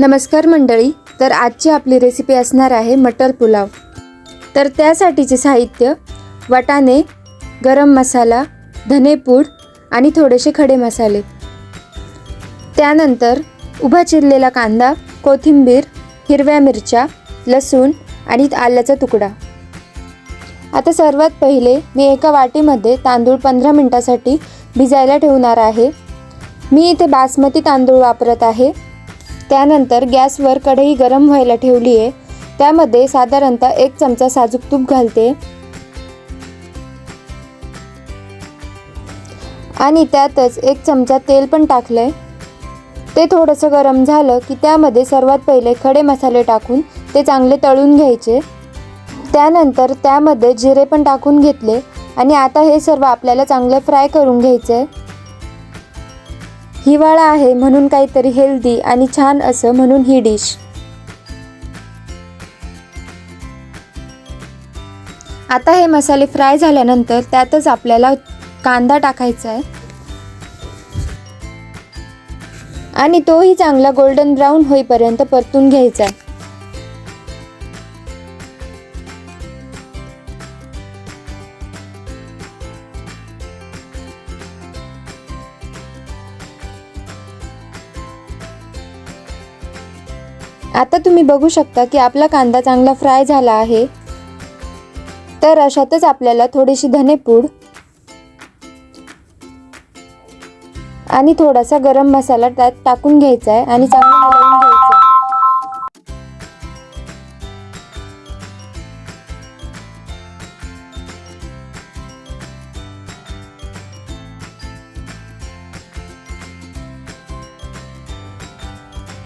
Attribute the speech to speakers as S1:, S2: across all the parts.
S1: नमस्कार मंडळी, तर आजची आपली रेसिपी असणार आहे मटर पुलाव। तर त्यासाठीचे साहित्य वाटाणे, गरम मसाला, धनेपूड आणि थोडेसे खडे मसाले। त्यानंतर उभा चिरलेला कांदा, कोथिंबीर, हिरव्या मिरच्या, लसूण आणि आल्याचा तुकडा। आता सर्वात पहिले मी एका वाटीमध्ये तांदूळ 15 मिनिटांसाठी भिजायला ठेवणार आहे। मी इथे बासमती तांदूळ वापरत आहे। त्यानंतर गॅसवर कढई गरम व्हायला ठेवली आहे। त्यामध्ये साधारणतः 1 चमचा साजूक तूप घालते आणि त्यातच 1 चमचा तेल पण टाकले। ते थोडंसं गरम झालं की त्यामध्ये सर्वात पहिले खडे मसाले टाकून ते चांगले तळून घ्यायचे। त्यानंतर त्यामध्ये जिरे पण टाकून घेतले आणि आता हे सर्व आपल्याला चांगले फ्राय करून घ्यायचे। हिवाळा आहे म्हणून काहीतरी हेल्दी आणि छान असं म्हणून ही डिश। आता हे मसाले फ्राय झाल्यानंतर त्यातच आपल्याला कांदा टाकायचा आहे आणि तोही चांगला गोल्डन ब्राउन होईपर्यंत परतून घ्यायचा आहे। आता तुम्ही बघू शकता की आपला कांदा चांगला फ्राय झाला आहे। तर अशातच आपल्याला थोडीशी धनेपूड आणि थोडासा गरम मसाला त्यात टाकून घ्यायचा आहे आणि चांगलं हलवून घ्यायचं।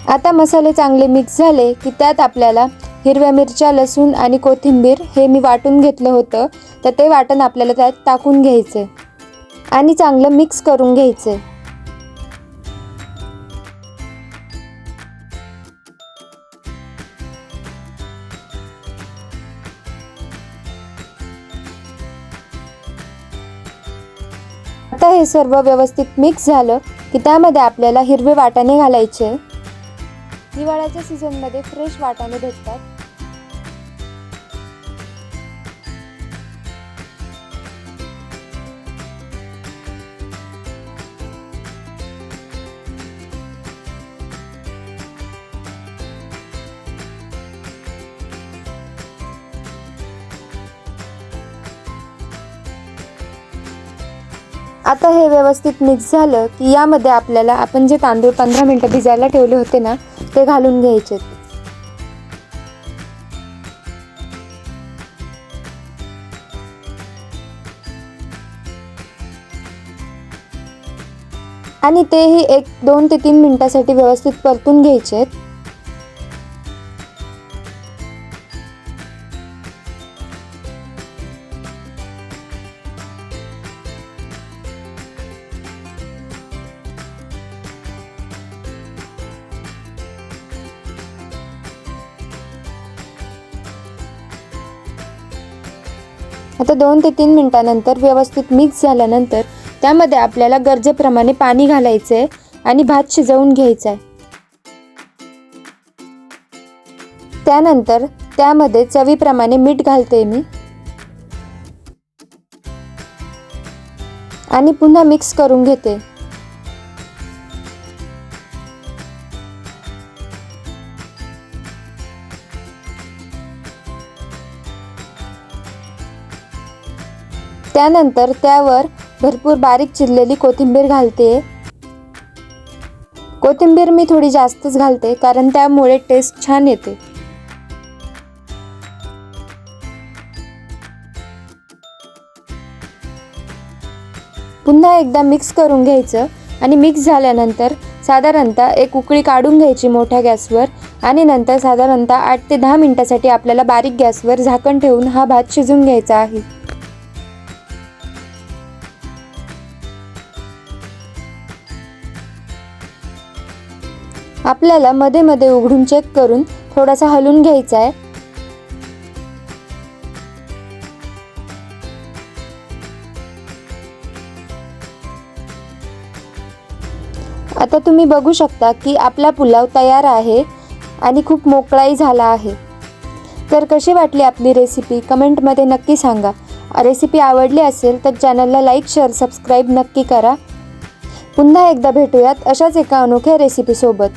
S1: आता मसाले चांगले मिक्स झाले की त्यात आपल्याला हिरव्या मिरच्या, लसूण आणि कोथिंबीर हे मी वाटून घेतलं होतं, तर ते वाटण आपल्याला त्यात टाकून घ्यायचे आणि चांगलं मिक्स करून घ्यायचे। आता हे सर्व व्यवस्थित मिक्स झालं की त्यामध्ये आपल्याला हिरवे वाटाणे घालायचे। हिवाळ्याच्या सीझनमध्ये फ्रेश वाटाणे भेटतात। आता हे व्यवस्थित मिक्स झालं की यामध्ये आपल्याला आपण जे तांदूळ 15 मिनिटं भिजायला ठेवले होते ना, ते घालून घ्यायचे। आणि तेही 2 ते 3 मिनिटांसाठी व्यवस्थित परतून घ्यायचे। आता 2 ते 3 मिनिटांनंतर व्यवस्थित मिक्स झाल्यानंतर त्यामध्ये आपल्याला गरजेप्रमाणे पाणी घालायचे आणि भात शिजवून घ्यायचा आहे। त्यानंतर त्यामध्ये चवीप्रमाणे मीठ घालते मी आणि पुन्हा मिक्स करून घेते। त्यानंतर त्यावर भरपूर बारीक चिरलेली कोथिंबीर घालते। कोथिंबीर मी थोडी जास्तच घालते कारण त्यामुळे टेस्ट छान येते। पुन्हा एकदा मिक्स करून घ्यायचं आणि मिक्स झाल्यानंतर साधारणतः 1 उकळी काढून घ्यायची मोठ्या गॅसवर आणि नंतर साधारणतः 8 ते 10 मिनिटांसाठी आपल्याला बारीक गॅसवर झाकण ठेवून हा भात शिजवून घ्यायचा आहे। आपल्याला मध्ये मध्ये उघडून चेक करून थोडासा हलवून घ्यायचा आहे। आता तुम्ही बघू शकता की आपला पुलाव तयार आहे आणि खूप मोकळाही झाला आहे. तर कशी वाटली आपली रेसिपी कमेंटमध्ये नक्की सांगा. रेसिपी आवडली असेल तर चॅनलला लाईक, शेअर, सबस्क्राईब नक्की करा. पुन्हा एकदा भेटूयात अशाच एका अनोख्या रेसिपीसोबत.